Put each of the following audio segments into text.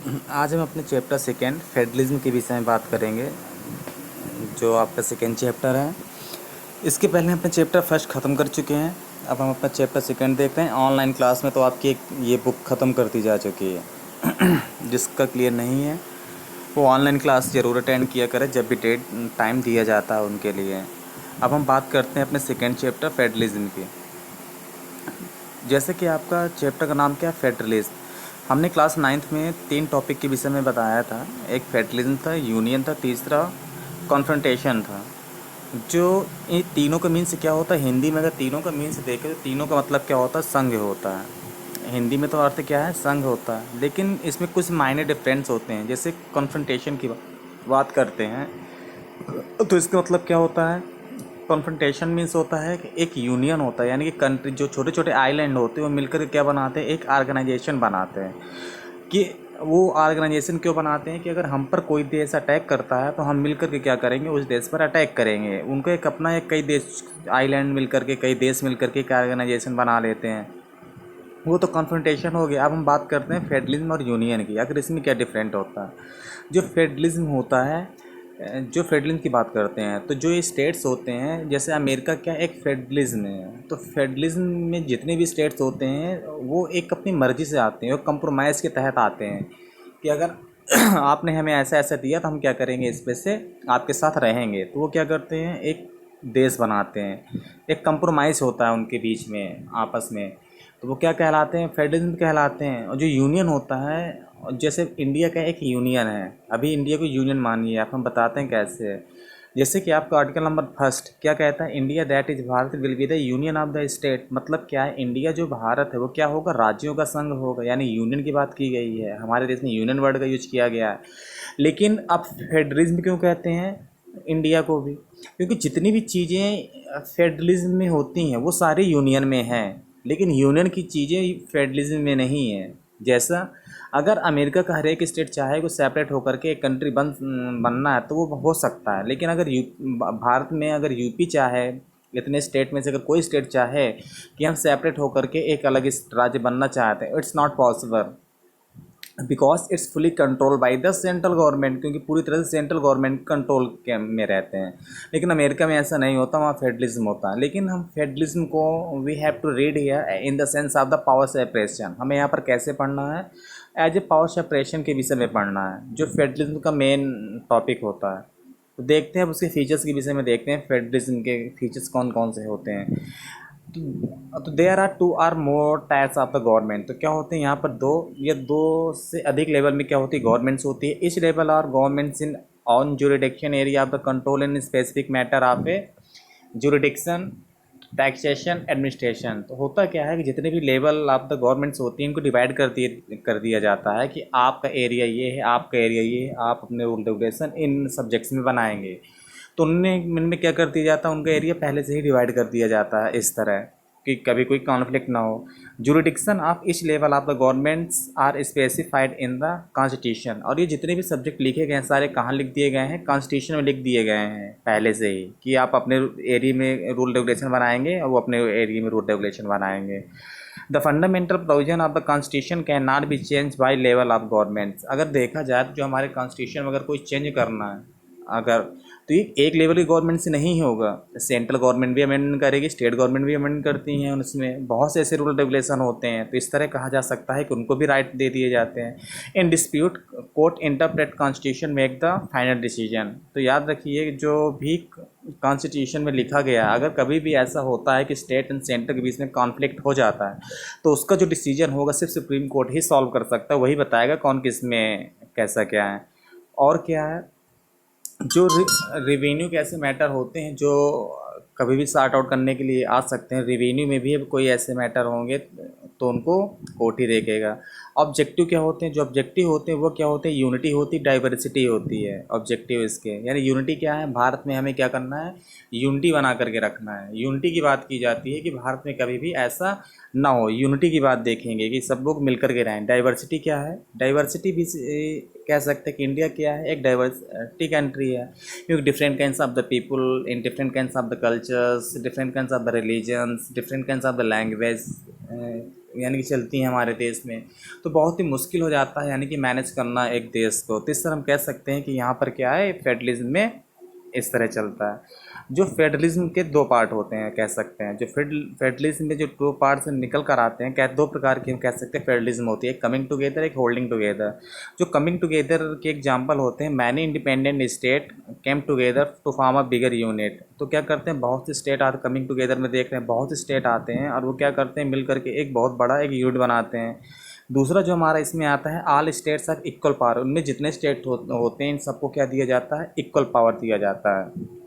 आज हम अपने चैप्टर सेकेंड फेडरलिज्म के विषय में बात करेंगे, जो आपका सेकेंड चैप्टर है। इसके पहले हम अपने चैप्टर फर्स्ट ख़त्म कर चुके हैं। अब हम अपना चैप्टर सेकेंड देखते हैं। ऑनलाइन क्लास में तो आपकी ये बुक ख़त्म कर दी जा चुकी है। जिसका क्लियर नहीं है वो ऑनलाइन क्लास ज़रूर अटेंड किया करें जब भी डेट टाइम दिया जाता है उनके लिए। अब हम बात करते हैं अपने सेकेंड चैप्टर फेडरलिज्म की। जैसे कि आपका चैप्टर का नाम क्या है, फेडरलिज्म। हमने क्लास नाइन्थ में 3 टॉपिक के विषय में बताया था। एक फेडरलिज्म था, यूनियन था, तीसरा कॉन्फ्रंटेशन था। जो ये तीनों का मीन्स क्या होता है, हिंदी में अगर तीनों का मीन्स देखें तो तीनों का मतलब क्या होता है, संघ होता है। हिंदी में तो अर्थ क्या है, संघ होता है, लेकिन इसमें कुछ मायने डिफरेंस होते हैं। जैसे कॉन्फ्रंटेशन की बात करते हैं तो इसका मतलब क्या होता है, कॉन्फ्रंटेशन मीन्स होता है कि एक यूनियन होता है, यानी कि कंट्री जो छोटे छोटे आइलैंड होते हैं वो मिलकर के क्या बनाते हैं, एक ऑर्गेनाइजेशन बनाते हैं। कि वो ऑर्गेनाइजेशन क्यों बनाते हैं कि अगर हम पर कोई देश अटैक करता है तो हम मिलकर के क्या करेंगे, उस देश पर अटैक करेंगे। उनको एक अपना एक कई देश आइलैंड मिलकर के, कई देश मिलकर के एक ऑर्गेनाइजेशन बना लेते हैं। वो तो कॉन्फ्रंटेशन हो गया। अब हम बात करते हैं फेडरलिज्म और यूनियन की, आखिर इसमें क्या डिफरेंट होता है। जो फेडरलिज्म होता है, जो फेडरलिज्म की बात करते हैं तो जो ये स्टेट्स होते हैं, जैसे अमेरिका क्या एक फेडरलिज्म है, तो फेडरलिज्म में जितने भी स्टेट्स होते हैं वो एक अपनी मर्ज़ी से आते हैं, वो कंप्रोमाइज़ के तहत आते हैं कि अगर आपने हमें ऐसा ऐसा दिया तो हम क्या करेंगे, इस पे से आपके साथ रहेंगे। तो वो क्या करते हैं, एक देश बनाते हैं, एक कंप्रोमाइज़ होता है उनके बीच में आपस में। तो वो क्या कहलाते हैं, फेडरलिज्म कहलाते हैं। और जो यूनियन होता है, जैसे इंडिया का एक यूनियन है, अभी इंडिया को यूनियन मानिए आप, हम बताते हैं कैसे है। जैसे कि आपका आर्टिकल नंबर फर्स्ट क्या कहता है, India that is Bharat will be the union of the state. मतलब क्या है, इंडिया जो भारत है वो क्या होगा, राज्यों का संघ होगा, यानी यूनियन की बात की गई है। हमारे देश में यूनियन वर्ड का यूज किया गया है। लेकिन अब फेडरलिज्म क्यों कहते हैं इंडिया को भी, क्योंकि जितनी भी चीज़ें फेडरलिज्म में होती हैं वो सारी यूनियन में हैं, लेकिन यूनियन की चीज़ें फेडरलिज्म में नहीं है। जैसा अगर अमेरिका का हर एक स्टेट चाहे को सेपरेट होकर के एक कंट्री बनना है तो वो हो सकता है, लेकिन अगर भारत में अगर यूपी चाहे, इतने स्टेट में से अगर कोई स्टेट चाहे कि हम सेपरेट होकर के एक अलग राज्य बनना चाहते हैं, it's not possible, because it's fully control by the central government, क्योंकि पूरी तरह से सेंट्रल गवर्नमेंट कंट्रोल के में रहते हैं। लेकिन अमेरिका में ऐसा नहीं होता, वहाँ फेडरलिज्म होता है। लेकिन हम फेडरलिज्म को we have to read here in the sense of the power separation. हमें यहाँ पर कैसे पढ़ना है, एज ए पावर सेपरेशन के विषय में पढ़ना है, जो फेडरलिज्म का मेन टॉपिक होता है। तो देखते हैं अब उसके फीचर्स के विषय में, देखते हैं फेडरलिज्म के फीचर्स कौन कौन से होते हैं। तो there are two or more tiers of the government. तो क्या होते हैं यहाँ पर दो या दो से अधिक लेवल में क्या होती है, गवर्नमेंट्स होती है। Each level are governments in on jurisdiction area of the control in specific matter of a jurisdiction, taxation, administration. तो होता क्या है कि जितने भी लेवल ऑफ द गवर्नमेंट्स होती हैं इनको डिवाइड कर दिया जाता है कि आपका एरिया ये है, आपका एरिया ये है, आप अपने रूल रेगुलेशन इन सब्जेक्ट्स में बनाएंगे। तो उनमें क्या कर दिया जाता है, उनका एरिया पहले से ही डिवाइड कर दिया जाता है इस तरह कि कभी कोई कॉन्फ्लिक्ट ना हो। Jurisdiction of each level of the governments are specified in the constitution. और ये जितने भी सब्जेक्ट लिखे गए हैं सारे कहाँ लिख दिए गए हैं, कॉन्स्टिट्यूशन में लिख दिए गए हैं पहले से ही, कि आप अपने एरिया में रूल रेगुलेशन बनाएंगे और वो अपने एरिया में रूल रेगुलेशन बनाएंगे। The fundamental provision of the constitution can not be change by level of governments. अगर देखा जाए तो जो हमारे कॉन्स्टिट्यूशन में अगर कोई चेंज करना है अगर, तो ये एक लेवल की गवर्नमेंट से नहीं होगा। सेंट्रल गवर्नमेंट भी अमेंडमेंट करेगी, स्टेट गवर्नमेंट भी अमेंडमेंट करती हैं, उसमें बहुत से ऐसे रूल रेगुलेशन होते हैं। तो इस तरह कहा जा सकता है कि उनको भी राइट दे दिए जाते हैं। In dispute court interpret constitution make the final decision. तो याद रखिए जो भी कॉन्स्टिट्यूशन में लिखा गया, अगर कभी भी ऐसा होता है कि स्टेट एंड सेंटर के बीच में कॉन्फ्लिक्ट हो जाता है तो उसका जो डिसीजन होगा सिर्फ सुप्रीम कोर्ट ही सॉल्व कर सकता है, वही बताएगा कौन किस में कैसा क्या है। और क्या है, जो रिवेन्यू के ऐसे मैटर होते हैं जो कभी भी सॉर्ट आउट करने के लिए आ सकते हैं, रिवेन्यू में भी अब कोई ऐसे मैटर होंगे तो उनको कोर्ट ही देखेगा। ऑब्जेक्टिव क्या होते हैं, जो ऑब्जेक्टिव होते हैं वो क्या होते हैं, यूनिटी होती है, डाइवर्सिटी होती है ऑब्जेक्टिव इसके। यानी यूनिटी क्या है, भारत में हमें क्या करना है, यूनिटी बना करके रखना है। यूनिटी की बात की जाती है कि भारत में कभी भी ऐसा ना हो, यूनिटी की बात देखेंगे कि सब लोग मिलकर के रहें। डाइवर्सिटी क्या है, डाइवर्सिटी भी कह सकते हैं कि इंडिया क्या है, एक डाइवर्सिटी कंट्री है, क्योंकि different kinds of the people in different kinds of the cultures, different kinds of the religions, different kinds of the language, यानी कि चलती हैं हमारे देश में, तो बहुत ही मुश्किल हो जाता है यानी कि मैनेज करना एक देश को। तो इस तरह हम कह सकते हैं कि यहाँ पर क्या है, फेडरलिज्म में इस तरह चलता है। जो फेडरलिज्म के दो पार्ट होते हैं कह सकते हैं, जो फेडरलिज्म में जो दो पार्ट से निकल कर आते हैं, क्या दो प्रकार की हम कह सकते हैं फेडरलिज्म होती है, एक कमिंग टुगेदर, एक होल्डिंग टुगेदर। जो कमिंग टुगेदर के एग्जांपल होते हैं, many independent state came together to form a bigger unit. तो क्या करते हैं, बहुत से स्टेट आते कमिंग टुगेदर में देख रहे हैं, बहुत से स्टेट आते हैं और वो क्या करते हैं, मिल करके एक बहुत बड़ा एक यूनिट बनाते हैं। दूसरा जो हमारा इसमें आता है, all states are equal power. उनमें जितने स्टेट होते हैं इन सबको क्या दिया जाता है, इक्वल पावर दिया जाता है।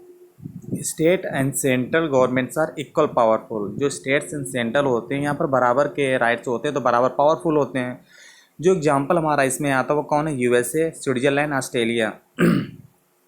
State and central governments are equal powerful. जो स्टेट्स एंड सेंट्रल होते हैं यहाँ पर बराबर के राइट्स होते हैं, तो बराबर पावरफुल होते हैं। जो एग्जांपल हमारा इसमें आता है वो कौन है, यूएसए, स्विट्जरलैंड, ऑस्ट्रेलिया।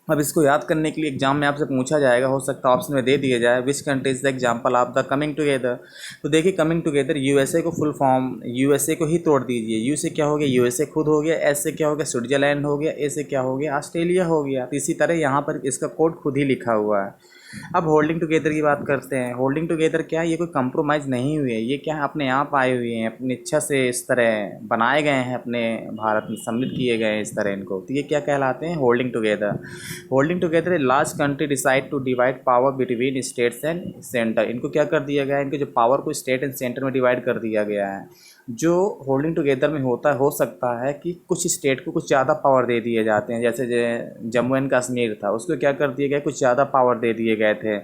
अब इसको याद करने के लिए एग्जाम में आपसे पूछा जाएगा, हो सकता है ऑप्शन में दे दिया जाए, which country is the example of the coming together. तो देखिए कमिंग टुगेदर, यूएसए को फुल फॉर्म, यूएसए को ही तोड़ दीजिए। यू से क्या हो गया, यूएसए खुद हो गया, एस से क्या हो गया, स्विट्जरलैंड हो गया, ए से क्या हो गया, ऑस्ट्रेलिया हो गया। तो इसी तरह यहाँ पर इसका कोड खुद ही लिखा हुआ है। अब होल्डिंग टुगेदर की बात करते हैं। होल्डिंग टुगेदर क्या है, ये कोई कंप्रोमाइज़ नहीं हुई है, ये क्या है, अपने आप आए हुए हैं, अपनी इच्छा से इस तरह बनाए गए हैं, अपने भारत में सम्मिलित किए गए हैं इस तरह इनको। तो ये क्या कहलाते हैं, holding together. Holding together large country decide to divide power between states and centre. इनको क्या कर दिया गया है, इनके जो पावर को स्टेट एंड सेंटर में डिवाइड कर दिया गया है। जो होल्डिंग टुगेदर में होता है, हो सकता है कि कुछ स्टेट को कुछ ज़्यादा पावर दे दिए जाते हैं, जैसे जम्मू एंड कश्मीर था, उसको क्या कर दिया गया, कुछ ज़्यादा पावर दे दिए गए थे।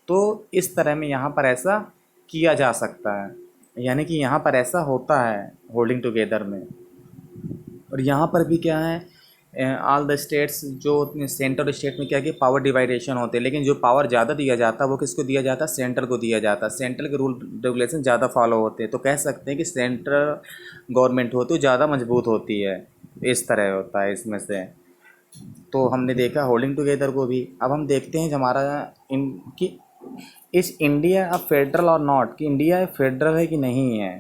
तो इस तरह में यहाँ पर ऐसा किया जा सकता है, यानी कि यहाँ पर ऐसा होता है होल्डिंग टुगेदर में। और यहाँ पर भी क्या है, ऑल द स्टेट्स, जो सेंटर स्टेट में क्या कि पावर डिवाइडेशन होते हैं, लेकिन जो पावर ज़्यादा दिया जाता है वो किसको दिया जाता है, सेंटर को दिया जाता है। सेंट्रल के रूल रेगुलेशन ज़्यादा फॉलो होते हैं, तो कह सकते हैं कि सेंट्रल गवर्नमेंट होती है ज़्यादा मजबूत होती है। इस तरह होता है इसमें से। तो हमने देखा होल्डिंग टुगेदर को भी। अब हम देखते हैं जो हमारा इन कि इस इंडिया अब फेडरल और नॉट, कि इंडिया फेडरल है कि नहीं है।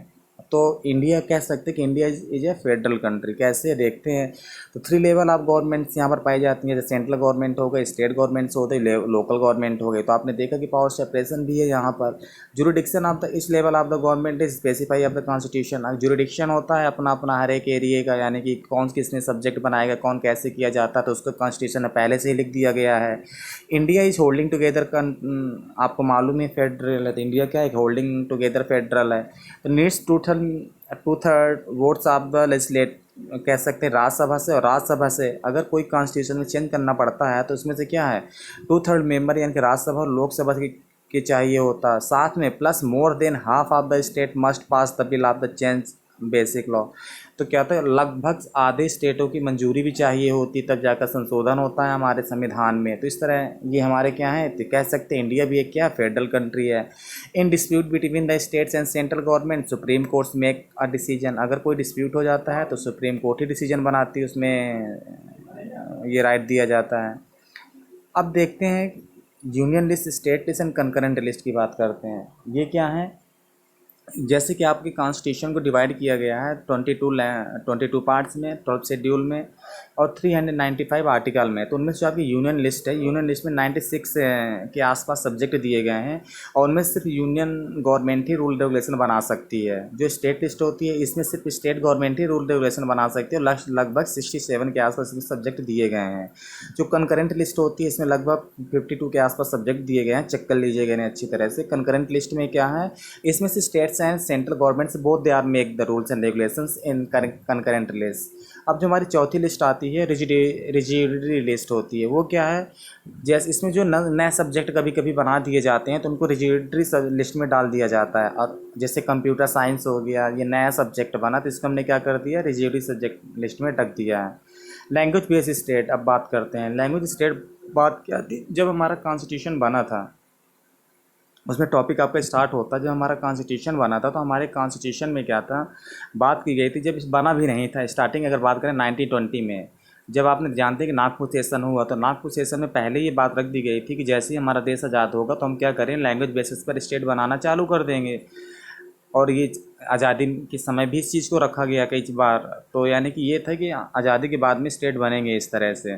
तो इंडिया कह सकते हैं कि India is a federal country. कैसे देखते हैं, तो 3 लेवल ऑफ गवर्नमेंट्स यहाँ पर पाई जाती हैं, जैसे सेंट्रल गवर्नमेंट हो गए, स्टेट गवर्नमेंट्स होते हैं, लोकल गवर्नमेंट हो गए। तो आपने देखा कि पावर सेपरेशन भी है यहाँ पर। जुरिडिक्शन ऑफ द इस level of the government is specify of the constitution. अब जुरिडिक्शन होता है अपना अपना हर एक एरिए का, यानी कि कौन किसने सब्जेक्ट बनाएगा, कौन कैसे किया जाता है, तो उसको कॉन्स्टिट्यूशन में पहले से ही लिख दिया गया है। इंडिया इज होल्डिंग टुगेदर का आपको मालूम है फेडरल है, तो इंडिया क्या है, होल्डिंग टुगेदर फेडरल है। तो needs to third votes of the legislate, कह सकते हैं राज्यसभा से, और राज्यसभा से अगर कोई कॉन्स्टिट्यूशन में चेंज करना पड़ता है तो उसमें से क्या है, 2/3 मेंबर यानी कि राज्यसभा और लोकसभा के चाहिए होता है। साथ में plus more than half of the state must pass the bill of the change basic law. तो क्या होता है, लगभग आधे स्टेटों की मंजूरी भी चाहिए होती, तब जाकर संशोधन होता है हमारे संविधान में। तो इस तरह ये हमारे क्या है, तो कह सकते हैं इंडिया भी एक क्या फेडरल कंट्री है। In dispute between the states and central government supreme courts make a decision. अगर कोई डिस्प्यूट हो जाता है तो सुप्रीम कोर्ट ही डिसीजन बनाती है, उसमें ये राइट दिया जाता है। अब देखते हैं union list, state list and concurrent list की बात करते हैं। ये क्या है, जैसे कि आपके कॉन्स्टिट्यूशन को डिवाइड किया गया है 22 पार्ट्स में, 12 शेड्यूल में और 395 आर्टिकल में। तो उनमें से जो आपकी यूनियन लिस्ट है, यूनियन लिस्ट में 96 के आसपास सब्जेक्ट दिए गए हैं, और उनमें सिर्फ यूनियन गवर्नमेंट ही रूल रेगुलेशन बना सकती है। जो स्टेट लिस्ट होती है इसमें सिर्फ स्टेट गवर्नमेंट ही रूल रेगुलेशन बना सकती है, और लगभग 67 के आसपास इसमें सब्जेक्ट दिए गए हैं। जो कंकरेंट लिस्ट होती है इसमें लगभग 52 के आसपास सब्जेक्ट दिए गए हैं, चेक कर लीजिए गए हैं अच्छी तरह से। कंकरेंट लिस्ट में क्या है, इसमें से states and central governments both they are make the rules and regulations in concurrent list. अब जो हमारी चौथी लिस्ट आती है रिजिडिटी लिस्ट होती है, वो क्या है, जैसे इसमें जो नए सब्जेक्ट कभी कभी बना दिए जाते हैं तो उनको रिजिडिटी लिस्ट में डाल दिया जाता है। और जैसे कंप्यूटर साइंस हो गया, ये नया सब्जेक्ट बना तो इसको हमने क्या कर दिया, रिजिडिटी सब्जेक्ट लिस्ट में रख दिया है। लैंग्वेज बेस्ड स्टेट, अब बात करते हैं लैंग्वेज स्टेट। बात क्या थी, जब हमारा कॉन्स्टिट्यूशन बना था उसमें टॉपिक आपका स्टार्ट होता है, जब हमारा कॉन्स्टिट्यूशन बना था तो हमारे कॉन्स्टिट्यूशन में क्या था, बात की गई थी, जब बना भी नहीं था स्टार्टिंग अगर बात करें 1920 में, जब आपने जानते हैं कि नागपुर सेशन हुआ, तो नागपुर सेशन में पहले ये बात रख दी गई थी कि जैसे ही हमारा देश आज़ाद होगा तो हम क्या करें, लैंग्वेज बेसिस पर स्टेट बनाना चालू कर देंगे। और ये आज़ादी के समय भी इस चीज़ को रखा गया कई बार। तो यानी कि ये था कि आज़ादी के बाद में स्टेट बनेंगे इस तरह से।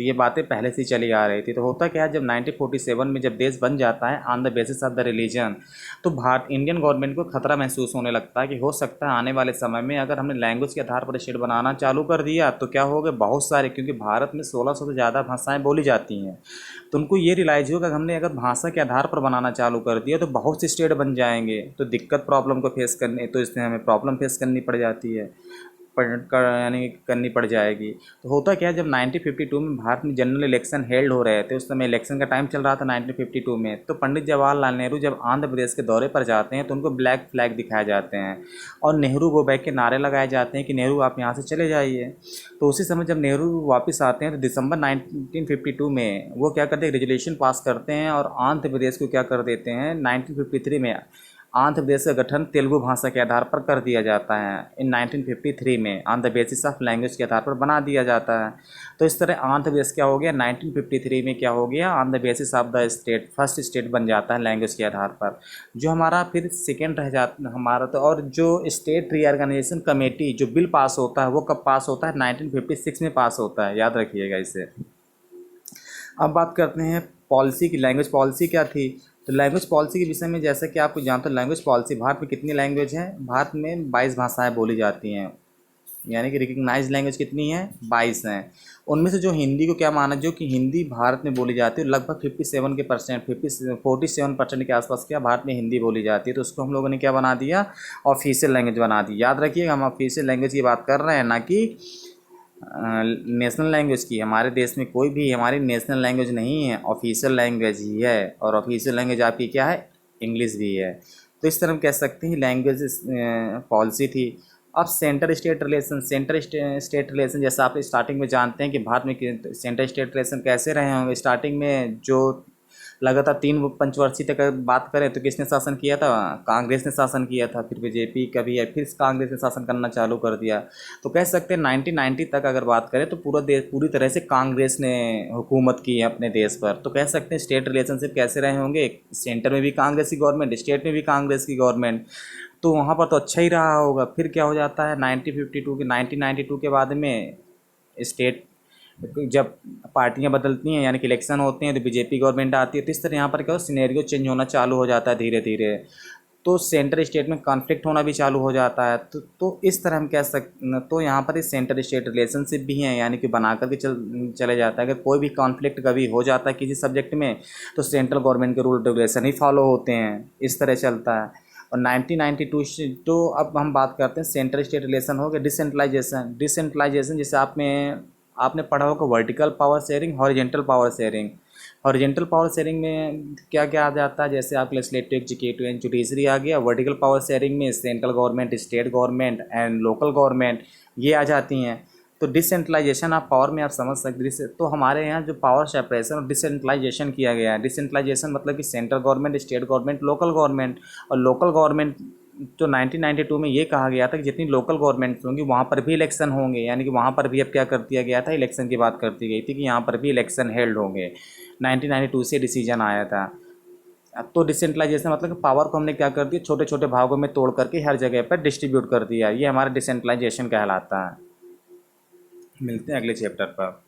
तो ये बातें पहले से ही चली आ रही थी। तो होता क्या है, जब 1947 में जब देश बन जाता है on the basis of the religion, तो भारत इंडियन गवर्नमेंट को खतरा महसूस होने लगता है कि हो सकता है आने वाले समय में अगर हमने लैंग्वेज के आधार पर स्टेट बनाना चालू कर दिया तो क्या होगा, बहुत सारे, क्योंकि भारत में 1600 से ज़्यादा भाषाएँ बोली जाती हैं, तो उनको ये रियलाइज़ होगा कि हमने अगर भाषा के आधार पर बनाना चालू कर दिया तो बहुत से स्टेट बन जाएंगे, तो दिक्कत प्रॉब्लम को फेस करने, तो इसमें हमें प्रॉब्लम फेस करनी पड़ जाती है, यानी करनी पड़ जाएगी। तो होता क्या है, जब 1952 में भारत में जनरल इलेक्शन हेल्ड हो रहे थे, उस समय इलेक्शन का टाइम चल रहा था 1952 में, तो पंडित जवाहरलाल नेहरू जब आंध्र प्रदेश के दौरे पर जाते हैं तो उनको ब्लैक फ्लैग दिखाए जाते हैं और नेहरू गो बैक के नारे लगाए जाते हैं कि नेहरू आप यहाँ से चले जाइए। तो उसी समय जब नेहरू वापस आते हैं तो दिसंबर 1952 में वो क्या करते हैं, रेजोल्यूशन पास करते हैं और आंध्र प्रदेश को क्या कर देते हैं, 1953 में आंध्र प्रदेश का गठन तेलुगु भाषा के आधार पर कर दिया जाता है। इन 1953 में on the basis of language के आधार पर बना दिया जाता है। तो इस तरह आंध्र प्रदेश क्या हो गया, 1953 में क्या हो गया, on the basis of the state first state बन जाता है लैंग्वेज के आधार पर, जो हमारा फिर सेकेंड रह जाता हमारा। तो और जो स्टेट रीऑर्गेनाइजेशन कमेटी जो बिल पास होता है वो कब पास होता है, 1956 में पास होता है, याद रखिएगा इसे। अब बात करते हैं पॉलिसी की, लैंग्वेज पॉलिसी क्या थी। तो लैंग्वेज पॉलिसी के विषय में जैसा कि आपको जानते हो, लैंग्वेज पॉलिसी, भारत में कितनी लैंग्वेज है, भारत में 22 भाषाएं बोली जाती हैं, यानी कि रिकग्नाइज लैंग्वेज कितनी है, 22 हैं। उनमें से जो हिंदी को क्या माना, जो कि हिंदी भारत में बोली जाती है लगभग 47% के आसपास क्या भारत में हिंदी बोली जाती है, तो उसको हम लोगों ने क्या बना दिया, ऑफिशियल लैंग्वेज बना दी। याद रखिएगा हम ऑफिशियल लैंग्वेज की बात कर रहे हैं, ना कि नेशनल लैंग्वेज की। हमारे देश में कोई भी हमारी नेशनल लैंग्वेज नहीं है, ऑफिशियल लैंग्वेज ही है, और ऑफिशियल लैंग्वेज आपकी क्या है, इंग्लिश भी है। तो इस तरह हम कह सकते हैं लैंग्वेज पॉलिसी थी। अब सेंटर स्टेट रिलेशन जैसा आप स्टार्टिंग में जानते हैं कि भारत में सेंटर स्टेट रिलेशन कैसे रहे होंगे। स्टार्टिंग में जो लगातार 3 पंचवर्षीय तक अगर बात करें तो किसने शासन किया था, कांग्रेस ने शासन किया था, फिर बीजेपी का भी है, फिर कांग्रेस ने शासन करना चालू कर दिया। तो कह सकते हैं 1990 तक अगर बात करें तो पूरा देश पूरी तरह से कांग्रेस ने हुकूमत की है अपने देश पर। तो कह सकते हैं स्टेट रिलेशनशिप कैसे रहे होंगे, सेंटर में भी कांग्रेस की गवर्नमेंट, स्टेट में भी कांग्रेस की गवर्नमेंट, तो वहाँ पर तो अच्छा ही रहा होगा। फिर क्या हो जाता है 1992 के बाद में स्टेट जब पार्टियां बदलती हैं, यानी कि इलेक्शन होते हैं, तो बीजेपी गवर्नमेंट आती है, तो इस तरह यहाँ पर क्या हो, सिनेरियो चेंज होना चालू हो जाता है धीरे धीरे, तो सेंटर स्टेट में कॉन्फ्लिक्ट होना भी चालू हो जाता है। तो इस तरह हम कह सकते, तो यहाँ पर इस सेंटर स्टेट रिलेशनशिप भी हैं, यानी कि बना करके चले जाता है। अगर कोई भी कॉन्फ्लिक्ट कभी हो जाता है किसी सब्जेक्ट में तो सेंट्रल गवर्नमेंट के रूल रेगुलेशन ही फॉलो होते हैं, इस तरह चलता है। और 1992 से तो अब हम बात करते हैं सेंटर स्टेट रिलेशन हो गया। डिसेंट्रलाइजेशन जैसे आपने पढ़ा होगा, vertical power sharing, horizontal power sharing. Horizontal power sharing में क्या क्या आ जाता है, जैसे आप लेजिस्लेटिव, एग्जीक्यूटिव एंड जुडिशरी आ गया। वर्टिकल पावर शेयरिंग में central government, state government and local government ये आ जाती हैं। तो डिसेंट्रलाइजेशन ऑफ पावर में आप समझ सकते हैं, तो हमारे यहाँ जो पावर सेपरेशन और डिसेंट्रलाइजेशन किया गया है। डिसेंट्रलाइजेशन मतलब कि central government, state government, local government. और लोकल गवर्नमेंट तो 1992 में ये कहा गया था कि जितनी लोकल गवर्नमेंट्स होंगी वहाँ पर भी इलेक्शन होंगे, यानी कि वहाँ पर भी अब क्या कर दिया गया था, इलेक्शन की बात कर दी गई थी कि यहाँ पर भी इलेक्शन हेल्ड होंगे। 1992 से डिसीजन आया था। तो डिसेंट्रलाइजेशन मतलब कि पावर को हमने क्या कर दिया, छोटे छोटे भागों में तोड़ करके हर जगह पर डिस्ट्रीब्यूट कर दिया, ये हमारा डिसेंट्रलाइजेशन कहलाता है। मिलते हैं अगले चैप्टर पर।